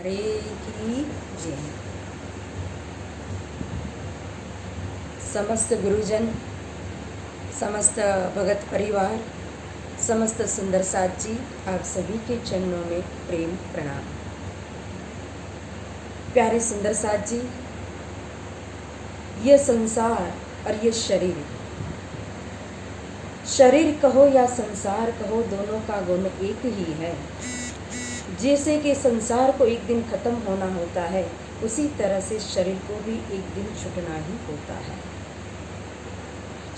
हरे की जय। समस्त गुरुजन, समस्त भगत परिवार, समस्त सुंदर साथ जी, आप सभी के चरणों में प्रेम प्रणाम। प्यारे सुंदर साथ जी, यह संसार और ये शरीर कहो या संसार कहो, दोनों का गुण एक ही है। जैसे कि संसार को एक दिन खत्म होना होता है, उसी तरह से शरीर को भी एक दिन छूटना ही होता है।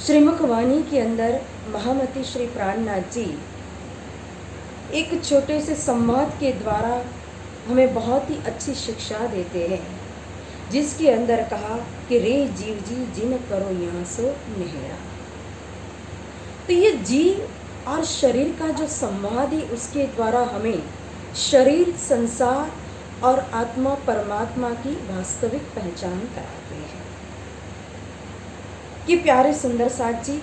श्रीमुख वाणी के अंदर महामती श्री प्राणनाथ जी एक छोटे से संवाद के द्वारा हमें बहुत ही अच्छी शिक्षा देते हैं, जिसके अंदर कहा कि रे जीव जी जिन करो यहाँ सो नेहरा। तो ये जीव और शरीर का जो संवाद है, उसके द्वारा हमें शरीर, संसार और आत्मा परमात्मा की वास्तविक पहचान कराते हैं। कि प्यारे सुंदर साथ जी,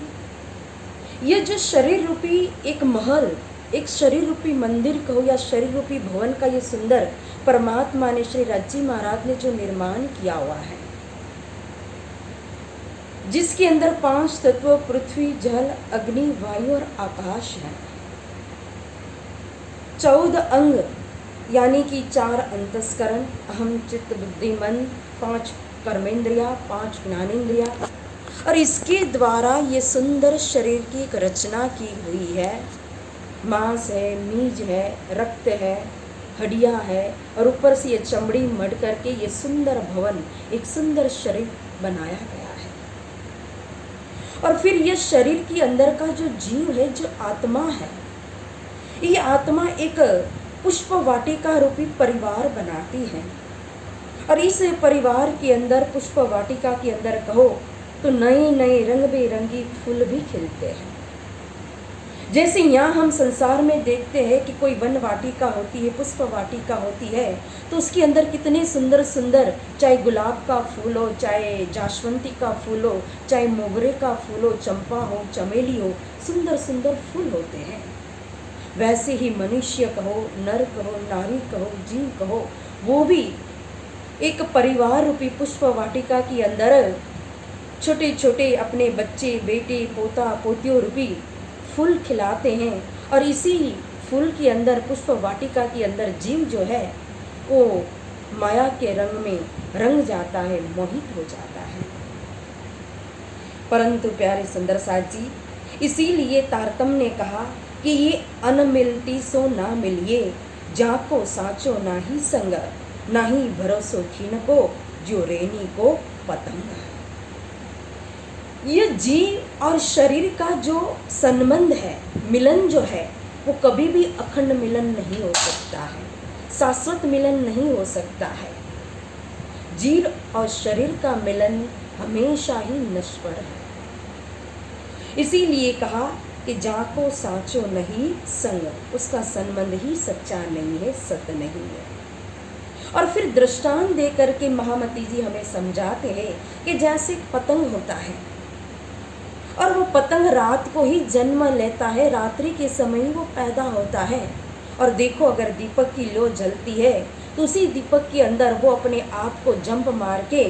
ये जो शरीर रूपी एक महल, एक शरीर रूपी मंदिर कहो या शरीर रूपी भवन का ये सुंदर परमात्मा ने, श्री राजी महाराज ने जो निर्माण किया हुआ है, जिसके अंदर 5 तत्व पृथ्वी, जल, अग्नि, वायु और आकाश है। 14 अंग यानी कि 4 अंतस्करण, अहम, चित्त, बुद्धि, मन, 5 कर्मेंद्रिया, 5 ज्ञानेंद्रिया, और इसके द्वारा ये सुंदर शरीर की एक रचना की हुई है। मांस है, मीज है, रक्त है, हड्डियां है, और ऊपर से ये चमड़ी मढ़ करके ये सुंदर भवन, एक सुंदर शरीर बनाया गया है। और फिर ये शरीर के अंदर का जो जीव है, जो आत्मा है, ये आत्मा एक पुष्प वाटिका रूपी परिवार बनाती है। और इस परिवार के अंदर, पुष्प वाटिका के अंदर कहो तो नए नए रंग बेरंगी फूल भी खिलते हैं। जैसे यहाँ हम संसार में देखते हैं कि कोई वन वाटिका होती है, पुष्प वाटिका होती है, तो उसके अंदर कितने सुंदर सुंदर, चाहे गुलाब का फूल हो, चाहे जाशवंती का फूल हो, चाहे मोगरे का फूल हो, चंपा हो, चमेली हो, सुंदर सुंदर फूल होते हैं। वैसे ही मनुष्य कहो, नर कहो, नारी कहो, जीव कहो, वो भी एक परिवार रूपी पुष्प वाटिका के अंदर छोटे छोटे अपने बच्चे, बेटे, पोता, पोतियों रूपी फूल खिलाते हैं। और इसी फूल के अंदर, पुष्प वाटिका के अंदर जीव जो है वो माया के रंग में रंग जाता है, मोहित हो जाता है। परंतु प्यारे सुंदर साथ जी, इसीलिए तारतम ने कहा कि ये अन मिलती सो ना मिलिए, जाको साचो ना ही संग, ना ही भरोसो खीन को, जो रेनी को पतंग। ये जीव और शरीर का जो संबंध है, मिलन जो है, वो कभी भी अखंड मिलन नहीं हो सकता है, शाश्वत मिलन नहीं हो सकता है। जीव और शरीर का मिलन हमेशा ही नश्वर है। इसीलिए कहा कि जाको साचो नहीं संग, उसका संबंध ही सच्चा नहीं है, सत्य नहीं है। और फिर दृष्टांत दे करके महामती जी हमें समझाते हैं कि जैसे पतंग होता है, और वो पतंग रात को ही जन्म लेता है, रात्रि के समय ही वो पैदा होता है। और देखो, अगर दीपक की लो जलती है तो उसी दीपक के अंदर वो अपने आप को जंप मार के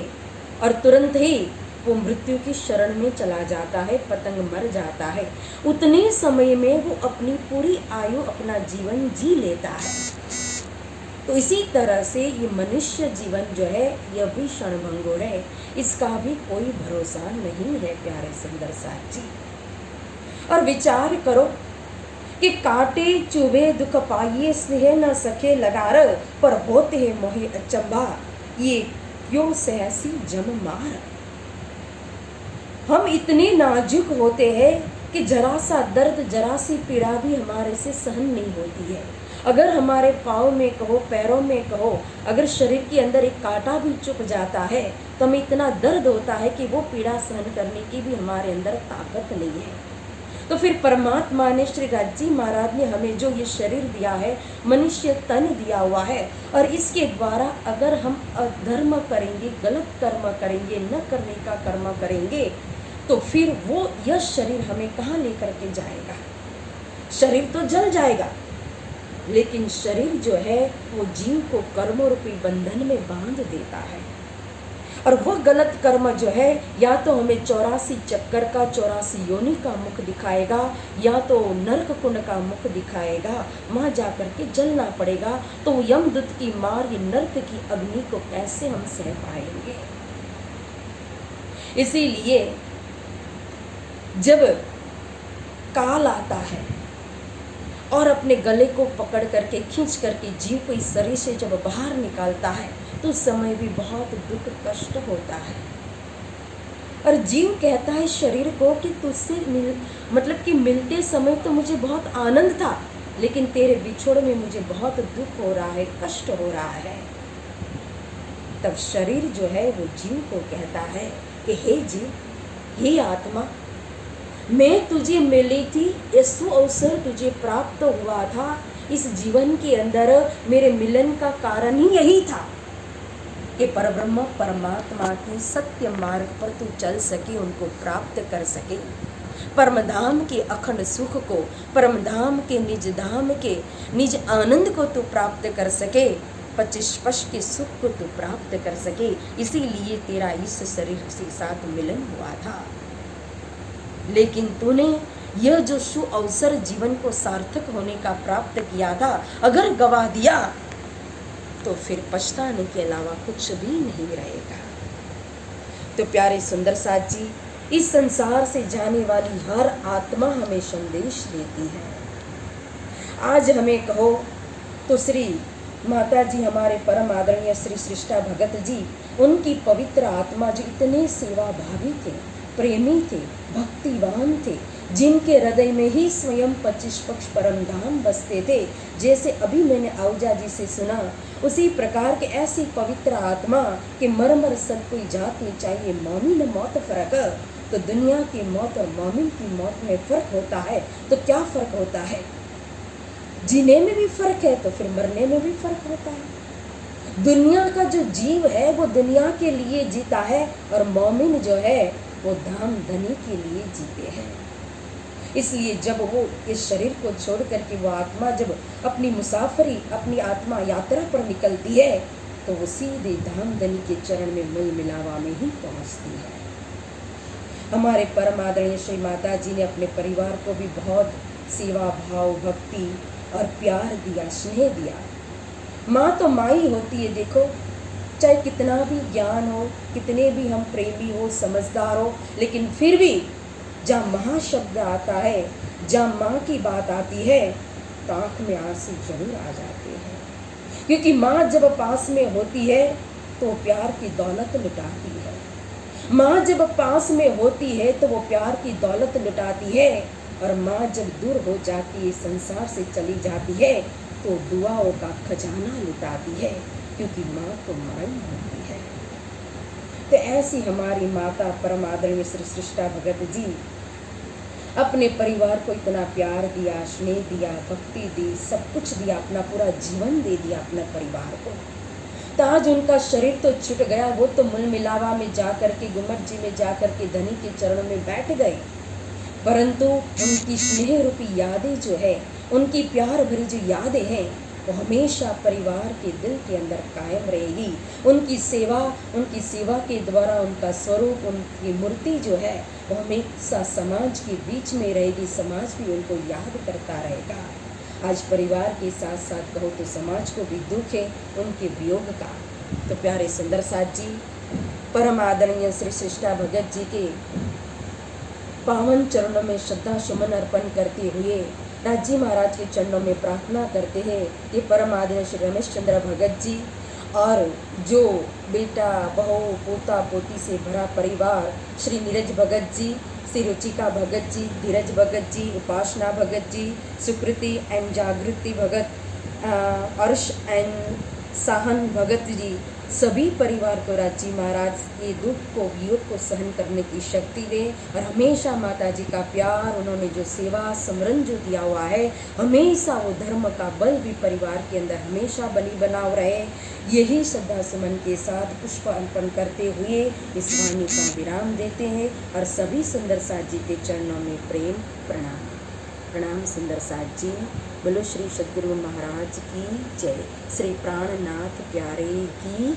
और तुरंत ही वो मृत्यु की शरण में चला जाता है, पतंग मर जाता है। उतने समय में वो अपनी पूरी आयु, अपना जीवन जी लेता है। तो इसी तरह से ये मनुष्य जीवन जो है, यह भी क्षणभंगुर है, इसका भी कोई भरोसा नहीं है। प्यारे सुंदर साथ जी, और विचार करो कि काटे चुभे दुख पाइए, स्नेह न सके लगार, पर होते हैं मोहे अचंभा, ये क्यों सहसी जम मार। हम इतने नाजुक होते हैं कि जरा सा दर्द, जरा सी पीड़ा भी हमारे से सहन नहीं होती है। अगर हमारे पाँव में कहो, पैरों में कहो, अगर शरीर के अंदर एक कांटा भी चुभ जाता है तो हमें इतना दर्द होता है कि वो पीड़ा सहन करने की भी हमारे अंदर ताकत नहीं है। तो फिर परमात्मा ने, श्री राजी महाराज ने हमें जो ये शरीर दिया है, मनुष्य तन दिया हुआ है, और इसके द्वारा अगर हम अधर्म करेंगे, गलत कर्म करेंगे, न करने का कर्म करेंगे, तो फिर वो यह शरीर हमें कहाँ लेकर के जाएगा। शरीर तो जल जाएगा, लेकिन शरीर जो है वो जीव को कर्म रूपी बंधन में बांध देता है। और वह गलत कर्म जो है या तो हमें 84 चक्कर का 84 योनि का मुख दिखाएगा, या तो नरक कुंड का मुख दिखाएगा, वहां जाकर के जलना पड़ेगा। तो यमदूत की मार, ये नरक की अग्नि को कैसे हम सह पाएंगे। इसीलिए जब काल आता है और अपने गले को पकड़ करके खींच करके जीव को इस शरीर से जब बाहर निकालता है तो उस समय भी बहुत दुख कष्ट होता है। और जीव कहता है शरीर को कि तुझसे मतलब कि मिलते समय तो मुझे बहुत आनंद था, लेकिन तेरे बिछोड़ में मुझे बहुत दुख हो रहा है, कष्ट हो रहा है। तब शरीर जो है वो जीव को कहता है कि हे जीव, हे आत्मा, मैं तुझे मिली थी, ऐसा अवसर तुझे प्राप्त हुआ था। इस जीवन के अंदर मेरे मिलन का कारण ही यही था कि परब्रह्म परमात्मा के सत्य मार्ग पर तू चल सके, उनको प्राप्त कर सके। परमधाम के अखंड सुख को, परमधाम के निज धाम के निज आनंद को तू प्राप्त कर सके, 25 पश के सुख को तू प्राप्त कर सके। इसीलिए तेरा इस शरीर के साथ मिलन हुआ था। लेकिन तूने यह जो शु अवसर जीवन को सार्थक होने का प्राप्त किया था, अगर गवा दिया तो फिर पछताने के अलावा कुछ भी नहीं रहेगा। तो प्यारे सुंदर साथ जी, इस संसार से जाने वाली हर आत्मा हमें संदेश देती है। आज हमें कहो तो श्री माता जी, हमारे परम आदरणीय श्री सृष्टा भगत जी, उनकी पवित्र आत्मा जो इतने सेवा भावी थे, प्रेमी थे, भक्तिवान थे, जिनके हृदय में ही स्वयं 25 पक्ष परम धाम बसते थे। जैसे अभी मैंने आहूजा जी से सुना, उसी प्रकार के ऐसी पवित्र आत्मा के मरमर सब कोई जात में चाहिए मोमिन मौत फर्क। तो दुनिया की मौत और मोमिन की मौत में फर्क होता है। तो क्या फर्क होता है? जीने में भी फर्क है तो फिर मरने में भी फर्क होता है। दुनिया का जो जीव है वो दुनिया के लिए जीता है, और मोमिन जो है वो धाम धनी के लिए जीते हैं। इसलिए जब वो इस शरीर को छोड़ करके वो आत्मा जब अपनी मुसाफरी, अपनी आत्मा यात्रा पर निकलती है, तो वो सीधे धाम धनी के चरण में मिल मिलावा में ही पहुंचती है। हमारे परम आदरणीय श्री माता जी ने अपने परिवार को भी बहुत सेवा भाव, भक्ति और प्यार दिया, स्नेह दिया। माँ तो माँ ही होती है। देखो, चाहे कितना भी ज्ञान हो, कितने भी हम प्रेमी हो, समझदार हो, लेकिन फिर भी जहाँ माँ शब्द आता है, जहाँ माँ की बात आती है, तो आँख में आंसू जरूर आ जाते हैं। क्योंकि माँ जब पास में होती है तो प्यार की दौलत लुटाती है। माँ जब पास में होती है तो वो प्यार की दौलत लुटाती है। और माँ जब दूर हो जाती है, संसार से चली जाती है, तो दुआओं का खजाना लुटाती है, क्योंकि माँ तो माँ ही होती है। तो ऐसी हमारी माता परम आदरणीय श्री सृष्टा भगत जी अपने परिवार को इतना प्यार दिया, स्नेह दिया, भक्ति दी, सब कुछ दिया, अपना पूरा जीवन दे दिया अपने परिवार को। तो आज उनका शरीर तो छूट गया, वो तो मूल मिलावा में जाकर के, गुम्मट जी में जाकर के धनी के चरणों में बैठ गए, परंतु उनकी स्नेह रूपी यादें जो है, उनकी प्यार भरी जो यादें हैं, वो हमेशा परिवार के दिल के अंदर कायम रहेगी। उनकी सेवा के द्वारा उनका स्वरूप, उनकी मूर्ति जो है वो हमेशा समाज के बीच में रहेगी। समाज भी उनको याद करता रहेगा। आज परिवार के साथ साथ कहो तो समाज को भी दुख है उनके वियोग का। तो प्यारे सुंदर साथ जी, परम आदरणीय श्री सृष्टा भगत जी के पावन चरणों में श्रद्धा सुमन अर्पण करते हुए राजी महाराज के चरणों में प्रार्थना करते हैं कि परम आदरणीय श्री रमेश चंद्र भगत जी और जो बेटा, बहू, पोता पोती से भरा परिवार, श्री नीरज भगत जी, श्री रुचिका भगत जी, धीरज भगत जी, उपासना भगत जी, सुकृति एंड जागृति भगत, अर्श एंड साहन भगत जी, सभी परिवार को राजी महाराज ये दुख को, वियोग को सहन करने की शक्ति दे। और हमेशा माता जी का प्यार, उन्होंने जो सेवा समरण जो दिया हुआ है, हमेशा वो धर्म का बल भी परिवार के अंदर हमेशा बनी बनाव रहे। यही श्रद्धा सुमन के साथ पुष्प अर्पण करते हुए इस वाणी का विराम देते हैं और सभी सुंदर साथ जी के चरणों में प्रेम प्रणाम। प्रणाम सुंदर साथ जी। बोलो श्री सद्गुरु महाराज की जय। श्री प्राणनाथ प्यारे की